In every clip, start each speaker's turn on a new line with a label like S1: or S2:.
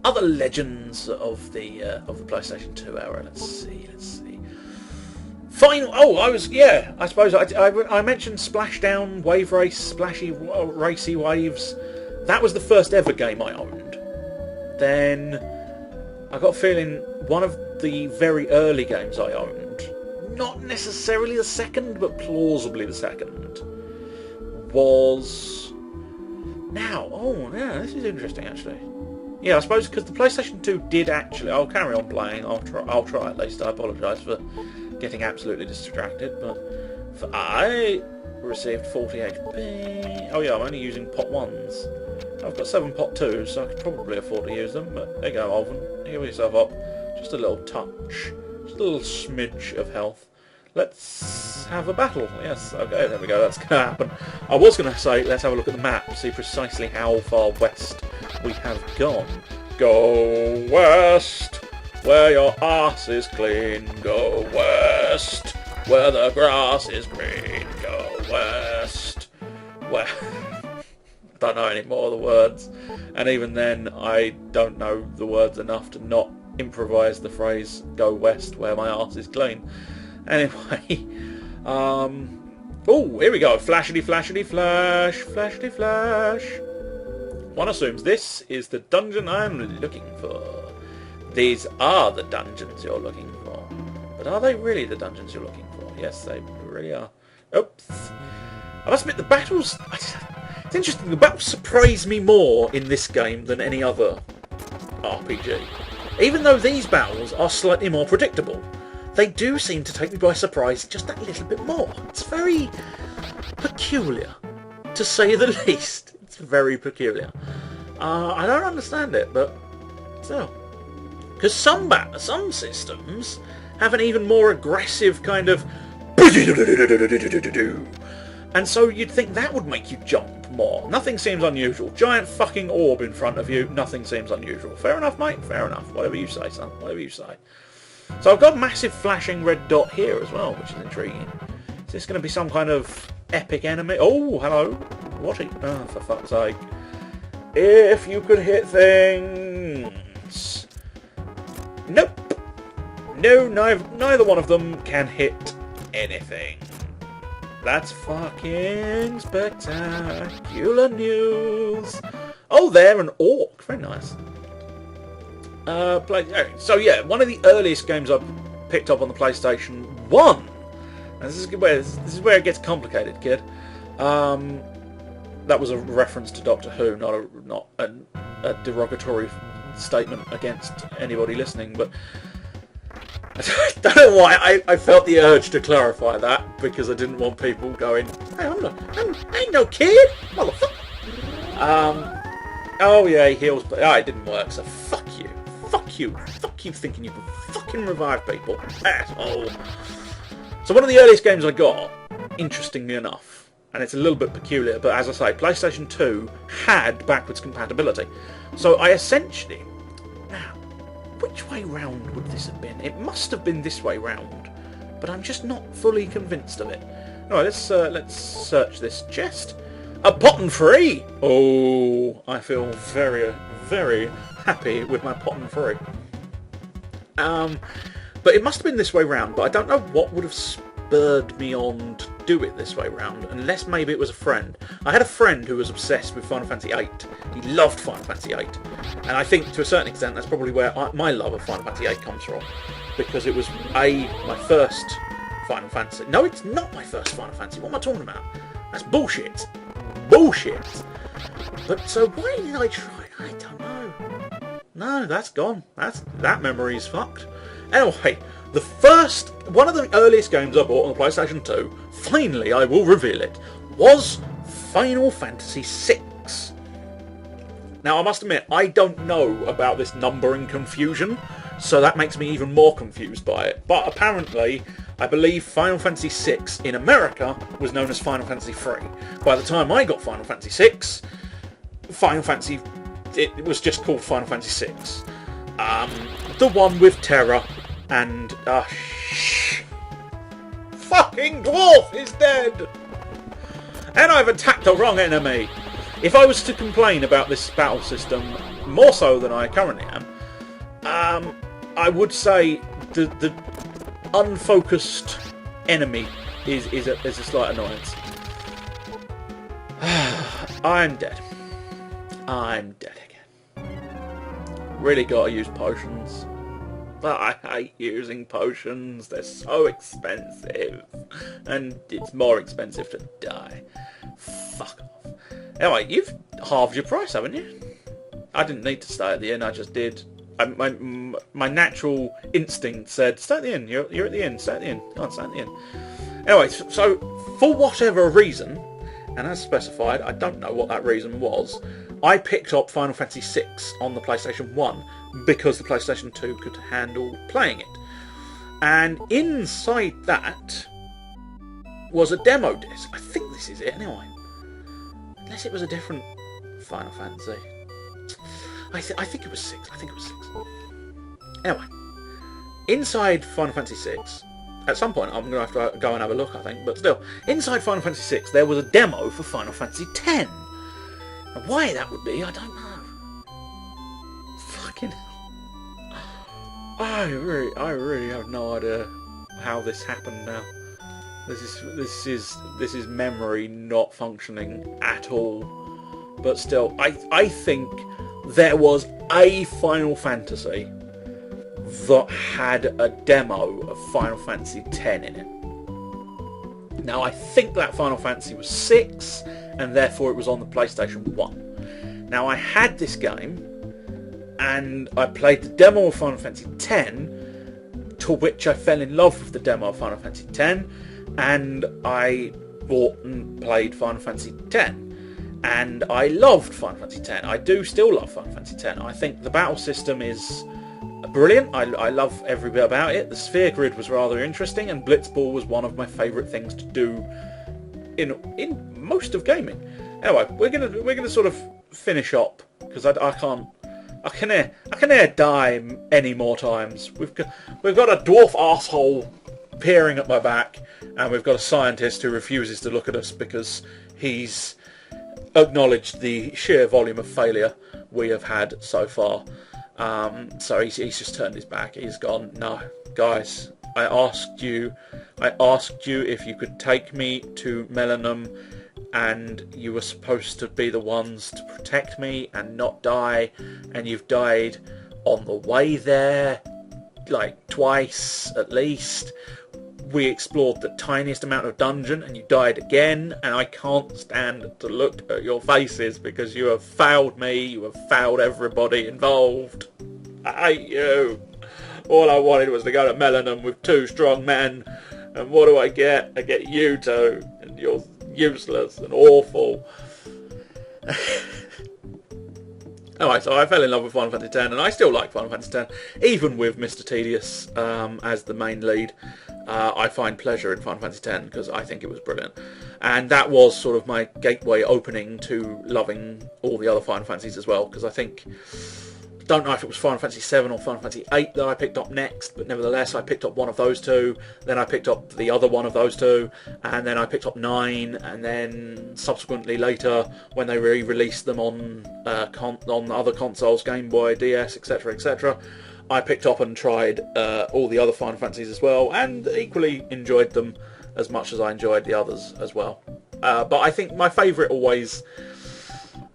S1: other legends of the PlayStation 2 era. Let's see. Final. Oh, I suppose I mentioned Splashdown, Wave Race, Splashy Racy Waves. That was the first ever game I owned. Then I got a feeling one of the very early games I owned, not necessarily the second, but plausibly the second, was now. Oh, yeah, this is interesting actually. Yeah, I suppose because the PlayStation 2 did actually. I'll carry on playing. I'll try at least. I apologise for getting absolutely distracted, but I received 40 HP. Oh yeah, I'm only using pot 1s. I've got 7 pot 2s, so I could probably afford to use them, but there you go, Alvin. Heal yourself up. Just a little touch. Just a little smidge of health. Let's have a battle. Yes, okay, there we go, that's going to happen. I was going to say, let's have a look at the map, see precisely how far west we have gone. Go west, where your arse is clean. Go west, where the grass is green. Go west, where... don't know any more of the words, and even then I don't know the words enough to not improvise the phrase "go west where my arse is clean." Anyway, oh, here we go. Flashity flashity flash, flashity flash. One assumes this is the dungeon I'm looking for. These are the dungeons you're looking for, but are they really the dungeons you're looking for? Yes, they really are. Oops. I must admit, the battles... It's interesting, the battles surprise me more in this game than any other RPG. Even though these battles are slightly more predictable, they do seem to take me by surprise just that little bit more. It's very peculiar, to say the least. It's very peculiar. I don't understand it, but still. Because some systems have an even more aggressive kind of... And so you'd think that would make you jump more. Nothing seems unusual. Giant fucking orb in front of you. Nothing seems unusual. Fair enough, mate. Fair enough. Whatever you say, son. Whatever you say. So I've got a massive flashing red dot here as well, which is intriguing. Is this going to be some kind of epic enemy? Oh, hello. What? Oh, for fuck's sake. If you could hit things. Nope. No, neither one of them can hit anything. That's fucking spectacular news. Oh, they're an orc. Very nice. So yeah, one of the earliest games I picked up on the PlayStation 1. And this is where it gets complicated, kid. That was a reference to Doctor Who, not a derogatory statement against anybody listening, but I don't know why I felt the urge to clarify that, because I didn't want people going, hey, I ain't no kid, motherfucker. Oh yeah, he heals, but it didn't work, so fuck you. Fuck you thinking you can fucking revive people, asshole. So one of the earliest games I got, interestingly enough, and it's a little bit peculiar, but as I say, PlayStation 2 had backwards compatibility. So I essentially... Now, which way round would this have been? It must have been this way round, but I'm just not fully convinced of it. Alright, let's search this chest. A Potten Free! Oh, I feel very, very happy with my Potten Free. But it must have been this way round, but I don't know what would have spurred me on to do it this way round, unless maybe it was a friend. I had a friend who was obsessed with Final Fantasy VIII. He loved Final Fantasy VIII. And I think, to a certain extent, that's probably where my love of Final Fantasy VIII comes from. Because it was, my first Final Fantasy. No, it's not my first Final Fantasy. What am I talking about? That's bullshit. Bullshit. But so why did I try? I don't know. No, that's gone. That memory's fucked. Anyway, one of the earliest games I bought on the PlayStation 2, finally I will reveal it, was Final Fantasy VI. Now I must admit, I don't know about this numbering confusion, so that makes me even more confused by it. But apparently, I believe Final Fantasy VI in America was known as Final Fantasy III. By the time I got Final Fantasy VI, it was just called Final Fantasy VI. The one with Terra and... fucking dwarf is dead! And I've attacked the wrong enemy! If I was to complain about this battle system more so than I currently am, I would say the unfocused enemy is a slight annoyance. I'm dead. I'm dead again. Really gotta use potions. But I hate using potions. They're so expensive. And it's more expensive to die. Fuck off. Anyway, you've halved your price, haven't you? I didn't need to stay at the inn, I just did. My natural instinct said, stay at the inn, you're at the inn, stay at the inn, go on, stay at the inn. Anyway, so for whatever reason, and as specified, I don't know what that reason was, I picked up Final Fantasy VI on the PlayStation 1 because the PlayStation 2 could handle playing it. And inside that was a demo disc. I think this is it anyway. Unless it was a different Final Fantasy. I think it was 6. I think it was 6. Anyway, inside Final Fantasy 6, at some point I'm going to have to go and have a look, I think, but still, inside Final Fantasy 6 there was a demo for Final Fantasy 10. And why that would be, I don't know. Fucking hell. I really have no idea how this happened now. This is memory not functioning at all. But still, I think there was a Final Fantasy that had a demo of Final Fantasy X in it. Now, I think that Final Fantasy was 6, and therefore it was on the PlayStation 1. Now, I had this game, and I played the demo of Final Fantasy X, to which I fell in love with the demo of Final Fantasy X, and I bought and played Final Fantasy X. And I loved Final Fantasy X. I do still love Final Fantasy X. I think the battle system is brilliant. I love every bit about it. The sphere grid was rather interesting, and Blitzball was one of my favourite things to do in most of gaming. Anyway, we're gonna sort of finish up because I can hear die any more times. We've got a dwarf arsehole peering at my back, and we've got a scientist who refuses to look at us because he's acknowledged the sheer volume of failure we have had so far. So he's just turned his back. He's gone, no, guys, I asked you if you could take me to Melanum, and you were supposed to be the ones to protect me and not die, and you've died on the way there, like twice at least. We explored the tiniest amount of dungeon and you died again, and I can't stand to look at your faces because you have failed me, you have failed everybody involved. I hate you. All I wanted was to go to Melanum with 2 strong men, and what do I get? I get you two, and you're useless and awful. Anyway, so I fell in love with Final Fantasy X, and I still like Final Fantasy X, even with Mr. Tedious as the main lead. I find pleasure in Final Fantasy X because I think it was brilliant, and that was sort of my gateway opening to loving all the other Final Fantasies as well, because I think, don't know if it was Final Fantasy VII or Final Fantasy VIII that I picked up next, but nevertheless I picked up one of those two, then I picked up the other one of those two, and then I picked up 9, and then subsequently later when they re-released them on other consoles, Game Boy, DS, etc, etc, I picked up and tried all the other Final Fantasies as well, and equally enjoyed them as much as I enjoyed the others as well. But I think my favourite always,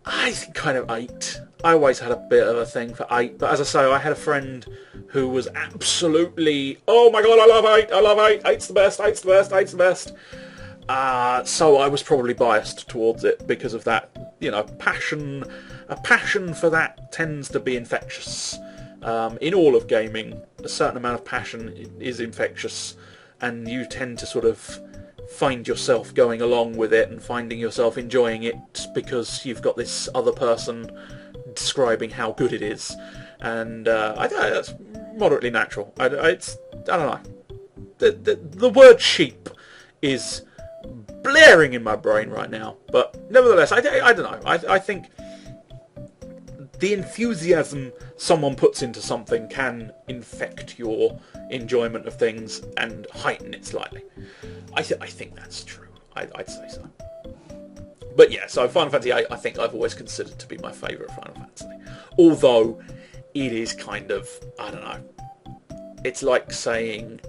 S1: I think, kind of 8. I always had a bit of a thing for 8, but as I say, I had a friend who was absolutely, oh my god, I love 8, I love 8, 8's the best, 8's the best, 8's the best. So I was probably biased towards it because of that, passion. A passion for that tends to be infectious. In all of gaming, a certain amount of passion is infectious, and you tend to sort of find yourself going along with it and finding yourself enjoying it because you've got this other person describing how good it is, and I think that's moderately natural. I don't know. The word sheep is blaring in my brain right now, but nevertheless, I don't know. I think the enthusiasm someone puts into something can infect your enjoyment of things and heighten it slightly. I think that's true. I'd say so. But yeah, so Final Fantasy VIII, I think I've always considered to be my favourite Final Fantasy. Although it is kind of, I don't know, it's like saying,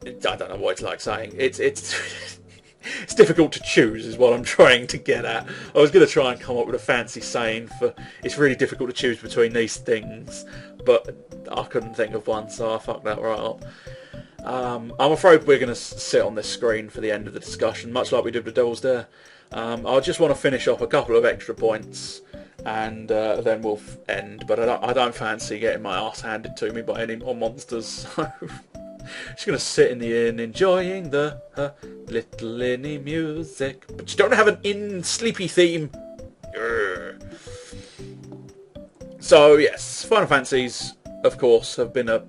S1: I don't know what it's like saying. It's it's difficult to choose, is what I'm trying to get at. I was going to try and come up with a fancy saying for it's really difficult to choose between these things, but I couldn't think of one, so I fucked that right up. I'm afraid we're going to sit on this screen for the end of the discussion, much like we did with Devil's Dare. I just want to finish off a couple of extra points, and then we'll end. But I don't fancy getting my arse handed to me by any more monsters. So just going to sit in the inn enjoying the little inny music. But you don't have an inn sleepy theme. Urgh. So yes, Final Fantasies, of course, have been a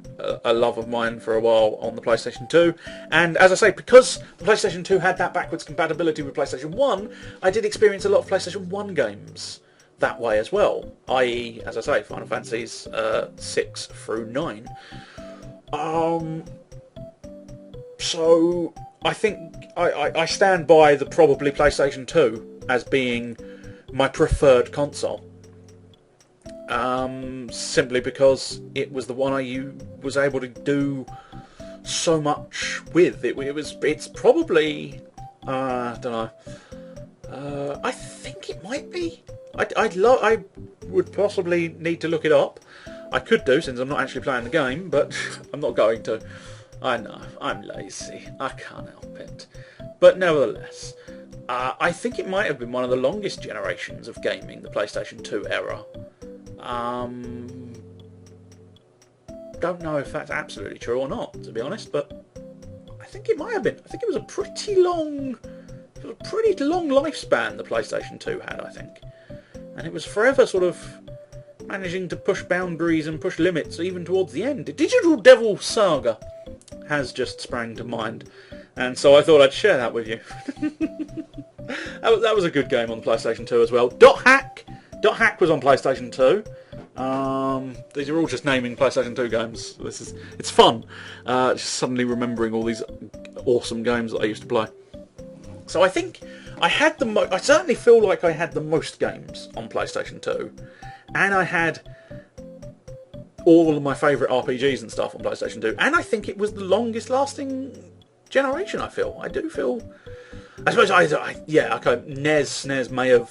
S1: love of mine for a while on the PlayStation 2. And as I say, because the PlayStation 2 had that backwards compatibility with PlayStation 1, I did experience a lot of PlayStation 1 games that way as well. I.e., as I say, Final Fantasies 6 through 9. So I think I stand by the probably PlayStation 2 as being my preferred console. Simply because it was the one I was able to do so much with. It's probably I don't know. I think it might be. I would possibly need to look it up. I could do, since I'm not actually playing the game, but I'm not going to. I know, I'm lazy. I can't help it. But nevertheless, I think it might have been one of the longest generations of gaming, the PlayStation 2 era. Don't know if that's absolutely true or not, to be honest, but I think it might have been. I think it was a pretty long lifespan the PlayStation 2 had, I think. And it was forever sort of managing to push boundaries and push limits even towards the end. Digital Devil Saga has just sprang to mind, and so I thought I'd share that with you. That was a good game on the PlayStation 2 as well. Dot Hack was on PlayStation 2. These are all just naming PlayStation 2 games. It's fun. Just suddenly remembering all these awesome games that I used to play. So I think I had I certainly feel like I had the most games on PlayStation 2, and I had all of my favourite RPGs and stuff on PlayStation 2, and I think it was the longest lasting generation. I do feel. I suppose okay. NES may have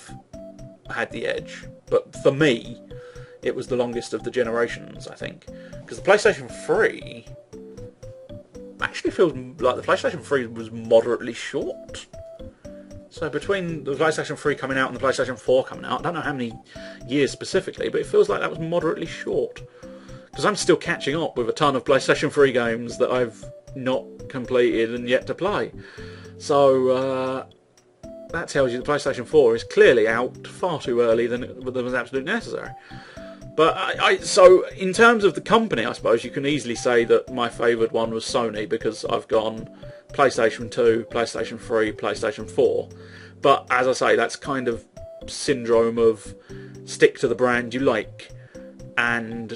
S1: had the edge, but for me, it was the longest of the generations, I think, because the PlayStation 3 actually feels like the PlayStation 3 was moderately short. So between the PlayStation 3 coming out and the PlayStation 4 coming out, I don't know how many years specifically, but it feels like that was moderately short. Because I'm still catching up with a ton of PlayStation 3 games that I've not completed and yet to play. So that tells you the PlayStation 4 is clearly out far too early than was absolutely necessary. But so in terms of the company, I suppose you can easily say that my favoured one was Sony, because I've gone PlayStation 2, PlayStation 3, PlayStation 4. But as I say, that's kind of syndrome of stick to the brand you like. And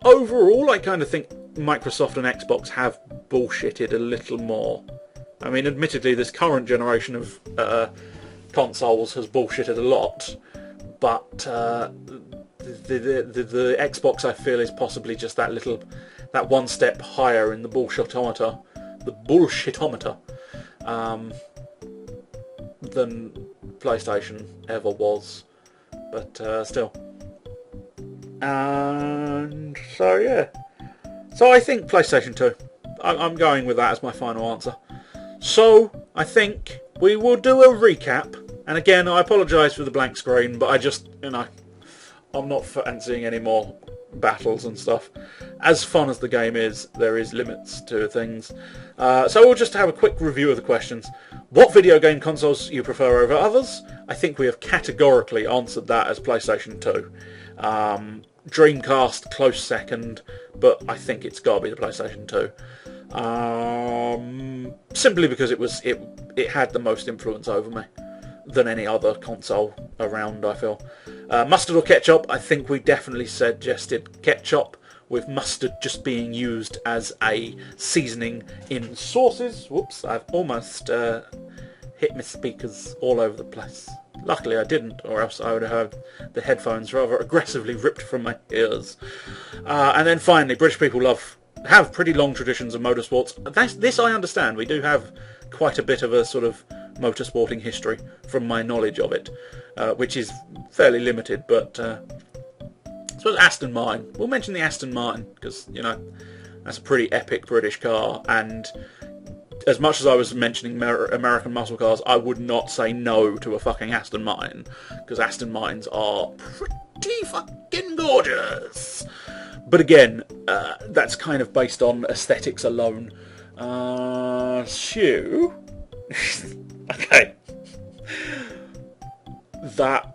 S1: overall, I kind of think Microsoft and Xbox have bullshitted a little more. I mean, admittedly, this current generation of consoles has bullshitted a lot, but the Xbox, I feel, is possibly just that one step higher in the bullshitometer, than PlayStation ever was. But still. And so yeah. So I think PlayStation 2. I'm going with that as my final answer. So I think we will do a recap. And again, I apologise for the blank screen, but I just, I'm not fancying any more battles and stuff. As fun as the game is, there is limits to things. So we'll just have a quick review of the questions. What video game consoles you prefer over others? I think we have categorically answered that as PlayStation 2. Dreamcast, close second, but I think it's got to be the PlayStation 2. Simply because it had the most influence over me than any other console around, I feel. Mustard or ketchup? I think we definitely suggested ketchup with mustard just being used as a seasoning in sauces. Whoops, I've almost hit my speakers all over the place. Luckily I didn't, or else I would have had the headphones rather aggressively ripped from my ears. And then finally, British people have pretty long traditions of motorsports. This I understand. We do have quite a bit of a sort of motorsporting history from my knowledge of it, which is fairly limited, but I suppose Aston Martin. We'll mention the Aston Martin because, you know, that's a pretty epic British car, and as much as I was mentioning American muscle cars, I would not say no to a fucking Aston Martin, because Aston Martins are pretty fucking gorgeous. But again, that's kind of based on aesthetics alone. Okay. That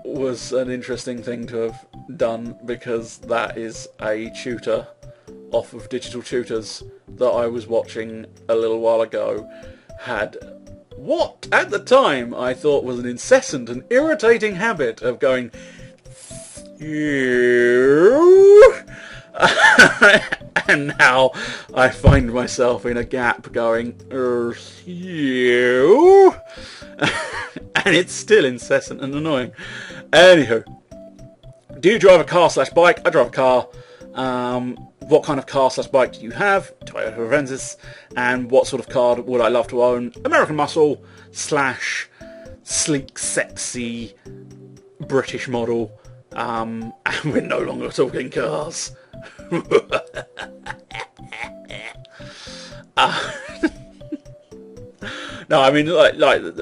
S1: was an interesting thing to have done, because that is a tutor off of Digital Tutors that I was watching a little while ago, had what at the time I thought was an incessant and irritating habit of going you, and now I find myself in a gap going you, and it's still incessant and annoying. Anywho, do you drive a car/bike? I drive a car. What kind of car/bike do you have? Toyota Avensis. And what sort of car would I love to own? American Muscle / sleek, sexy British model. And we're no longer talking cars. No, I mean, like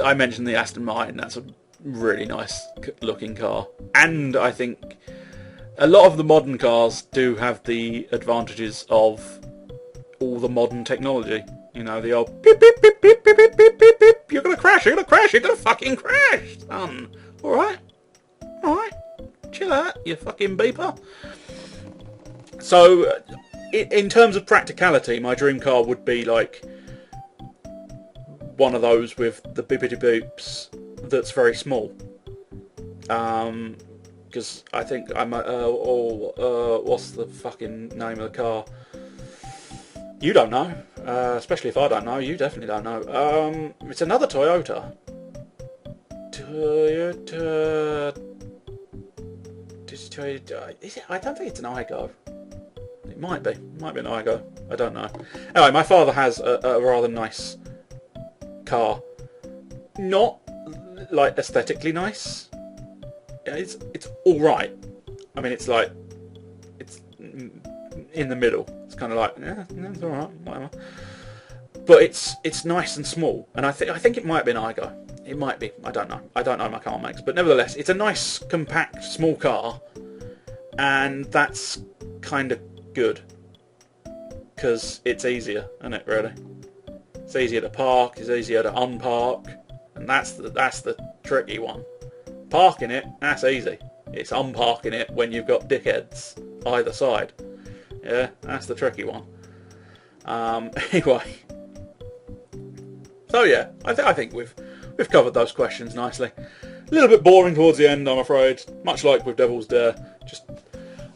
S1: I mentioned the Aston Martin. That's a really nice looking car, and I think a lot of the modern cars do have the advantages of all the modern technology. You know, the old beep beep beep beep beep beep beep beep beep. You're gonna crash. You're gonna crash. You're gonna fucking crash, son. All right, chill out, you fucking beeper. So, in terms of practicality, my dream car would be like one of those with the bippity boops that's very small. Because I think I might. What's the fucking name of the car? You don't know, especially if I don't know. You definitely don't know. It's another Toyota. Is it? I don't think it's an Igo. It might be. It might be an Igo. I don't know. Anyway, my father has a rather nice car. Not like aesthetically nice. It's all right. I mean, it's like it's in the middle. It's kind of like it's all right, whatever. But it's nice and small, and I think it might be an Igo. It might be. I don't know. I don't know my car makes, but nevertheless, it's a nice, compact, small car, and that's kind of good because it's easier, isn't it? Really, it's easier to park. It's easier to unpark, and that's the tricky one. Parking it, that's easy. It's unparking it when you've got dickheads either side. Yeah, that's the tricky one. Anyway, so yeah, I think we've covered those questions nicely. A little bit boring towards the end, I'm afraid. Much like with Devil's Dare.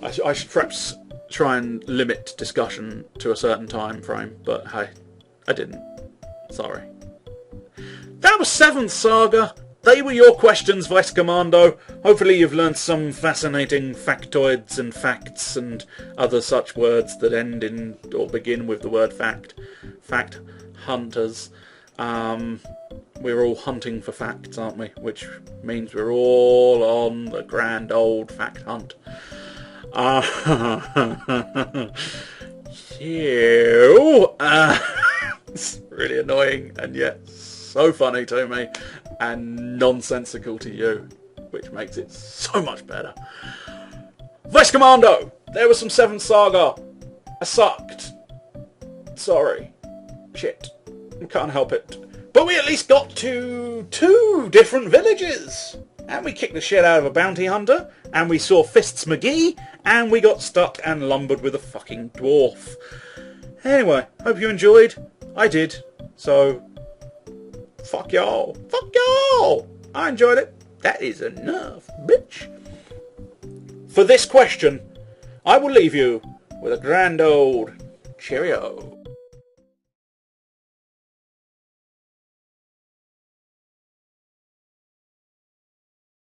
S1: I should perhaps try and limit discussion to a certain time frame, but hey, I didn't. Sorry. That was 7th Saga. They were your questions, ViceCommando. Hopefully you've learned some fascinating factoids and facts and other such words that end in or begin with the word fact. Fact hunters. We're all hunting for facts, aren't we? Which means we're all on the grand old fact hunt. It's really annoying and yet so funny to me and nonsensical to you, which makes it so much better. ViceCommando! There was some 7th Saga. I sucked. Sorry. Shit. I can't help it. But we at least got to 2 different villages. And we kicked the shit out of a bounty hunter. And we saw Fists McGee. And we got stuck and lumbered with a fucking dwarf. Anyway, hope you enjoyed. I did. So, fuck y'all. Fuck y'all. I enjoyed it. That is enough, bitch. For this question, I will leave you with a grand old cheerio.